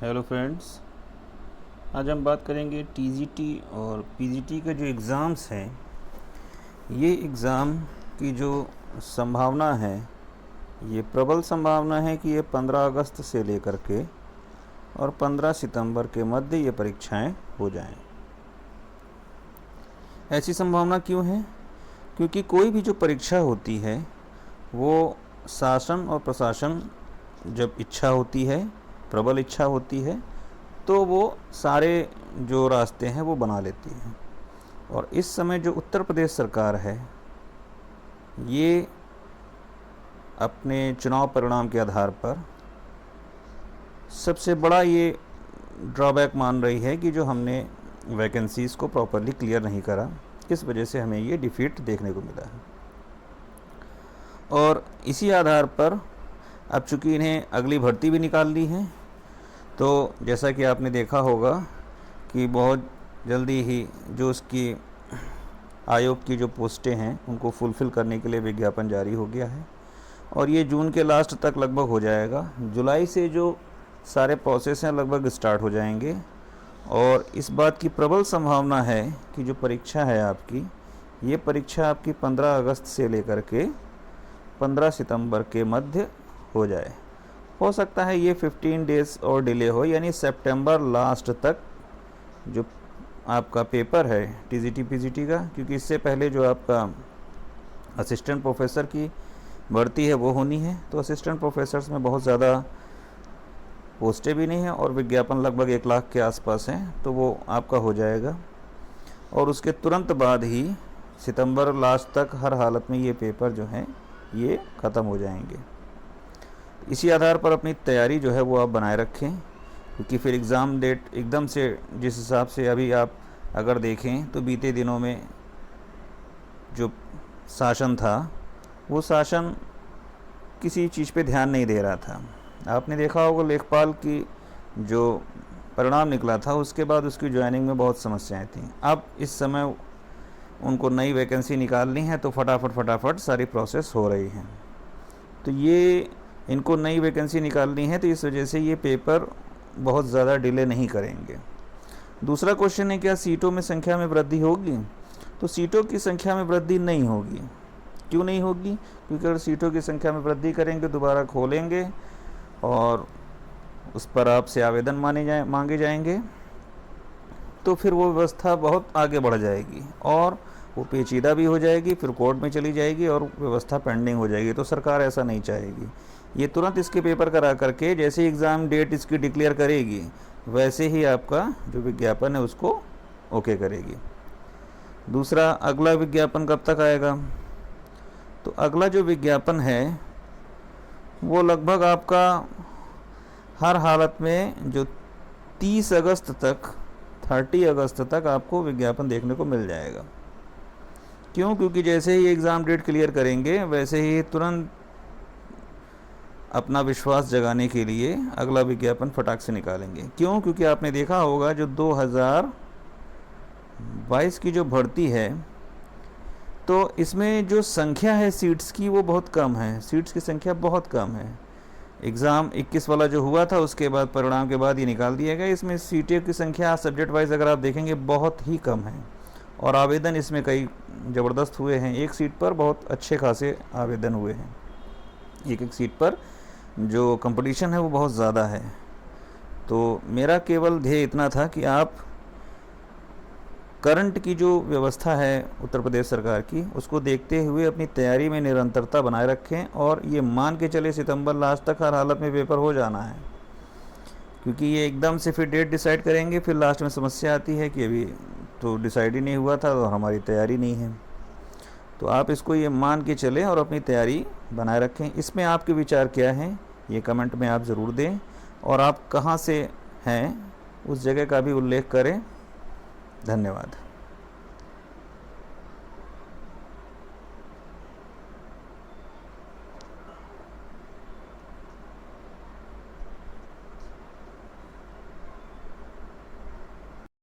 Hello friends, आज हम बात करेंगे टीजीटी और पीजीटी के जो एग्ज़ाम्स हैं। ये एग्ज़ाम की जो संभावना है, ये प्रबल संभावना है कि ये 15 अगस्त से लेकर के और 15 सितंबर के मध्य ये परीक्षाएं हो जाएं। ऐसी संभावना क्यों है? क्योंकि कोई भी जो परीक्षा होती है वो शासन और प्रशासन जब इच्छा होती है, प्रबल इच्छा होती है, तो वो सारे जो रास्ते हैं वो बना लेती है। और इस समय जो उत्तर प्रदेश सरकार है, ये अपने चुनाव परिणाम के आधार पर सबसे बड़ा ये ड्रॉबैक मान रही है कि जो हमने वैकेंसीज़ को प्रॉपरली क्लियर नहीं करा, इस वजह से हमें ये डिफीट देखने को मिला है। और इसी आधार पर अब चूँकि इन्हें अगली भर्ती भी निकाल ली है, तो जैसा कि आपने देखा होगा कि बहुत जल्दी ही जो उसकी आयोग की जो पोस्टें हैं उनको फुलफ़िल करने के लिए विज्ञापन जारी हो गया है और ये जून के लास्ट तक लगभग हो जाएगा। जुलाई से जो सारे प्रोसेस हैं लगभग स्टार्ट हो जाएंगे और इस बात की प्रबल संभावना है कि जो परीक्षा है आपकी, ये परीक्षा आपकी 15 अगस्त से लेकर के 15 सितंबर के मध्य हो जाए। हो सकता है ये 15 डेज़ और डिले हो, यानी सितंबर लास्ट तक जो आपका पेपर है टीजीटी पीजीटी का, क्योंकि इससे पहले जो आपका असिस्टेंट प्रोफेसर की भर्ती है वो होनी है। तो असिस्टेंट प्रोफेसर्स में बहुत ज़्यादा पोस्टें भी नहीं हैं और विज्ञापन लगभग 1 लाख के आसपास हैं, तो वो आपका हो जाएगा। और उसके तुरंत बाद ही सितंबर लास्ट तक हर हालत में ये पेपर जो हैं ये ख़त्म हो जाएंगे। इसी आधार पर अपनी तैयारी जो है वो आप बनाए रखें, क्योंकि फिर एग्ज़ाम डेट एकदम से जिस हिसाब से अभी आप अगर देखें तो बीते दिनों में जो शासन था वो शासन किसी चीज़ पे ध्यान नहीं दे रहा था। आपने देखा होगा लेखपाल की जो परिणाम निकला था उसके बाद उसकी ज्वाइनिंग में बहुत समस्याएं थीं। अब इस समय उनको नई वैकेंसी निकालनी है तो फटाफट सारी प्रोसेस हो रही है। तो ये इनको नई वैकेंसी निकालनी है, तो इस वजह से ये पेपर बहुत ज़्यादा डिले नहीं करेंगे। दूसरा क्वेश्चन है, क्या सीटों में संख्या में वृद्धि होगी? तो सीटों की संख्या में वृद्धि नहीं होगी। क्यों नहीं होगी? क्योंकि अगर सीटों की संख्या में वृद्धि करेंगे, दोबारा खोलेंगे और उस पर आपसे आवेदन मांगे जाएंगे, तो फिर वो व्यवस्था बहुत आगे बढ़ जाएगी और वो पेचीदा भी हो जाएगी, फिर कोर्ट में चली जाएगी और व्यवस्था पेंडिंग हो जाएगी। तो सरकार ऐसा नहीं चाहेगी। ये तुरंत इसके पेपर करा करके जैसे एग्ज़ाम डेट इसकी डिक्लेयर करेगी, वैसे ही आपका जो विज्ञापन है उसको ओके करेगी। दूसरा, अगला विज्ञापन कब तक आएगा? तो अगला जो विज्ञापन है वो लगभग आपका हर हालत में जो 30 अगस्त तक आपको विज्ञापन देखने को मिल जाएगा। क्यों? क्योंकि जैसे ही एग्ज़ाम डेट क्लियर करेंगे वैसे ही तुरंत अपना विश्वास जगाने के लिए अगला विज्ञापन फटाक से निकालेंगे। क्यों? क्योंकि आपने देखा होगा जो 2022 की जो भर्ती है, तो इसमें जो संख्या है सीट्स की वो बहुत कम है। सीट्स की संख्या बहुत कम है। एग्ज़ाम 21 वाला जो हुआ था उसके बाद परिणाम के बाद ये निकाल दिया गया। इसमें सीटों की संख्या सब्जेक्ट वाइज अगर आप देखेंगे बहुत ही कम है और आवेदन इसमें कई ज़बरदस्त हुए हैं। एक सीट पर बहुत अच्छे खासे आवेदन हुए हैं। एक सीट पर जो कंपटीशन है वो बहुत ज़्यादा है। तो मेरा केवल ध्येय इतना था कि आप करंट की जो व्यवस्था है उत्तर प्रदेश सरकार की, उसको देखते हुए अपनी तैयारी में निरंतरता बनाए रखें और ये मान के चले सितंबर लास्ट तक हर हालत में पेपर हो जाना है। क्योंकि ये एकदम से फिर डेट डिसाइड करेंगे, फिर लास्ट में समस्या आती है कि अभी तो डिसाइड ही नहीं हुआ था और हमारी तैयारी नहीं है। तो आप इसको ये मान के चलें और अपनी तैयारी बनाए रखें। इसमें आपके विचार क्या हैं ये कमेंट में आप ज़रूर दें और आप कहाँ से हैं उस जगह का भी उल्लेख करें। धन्यवाद।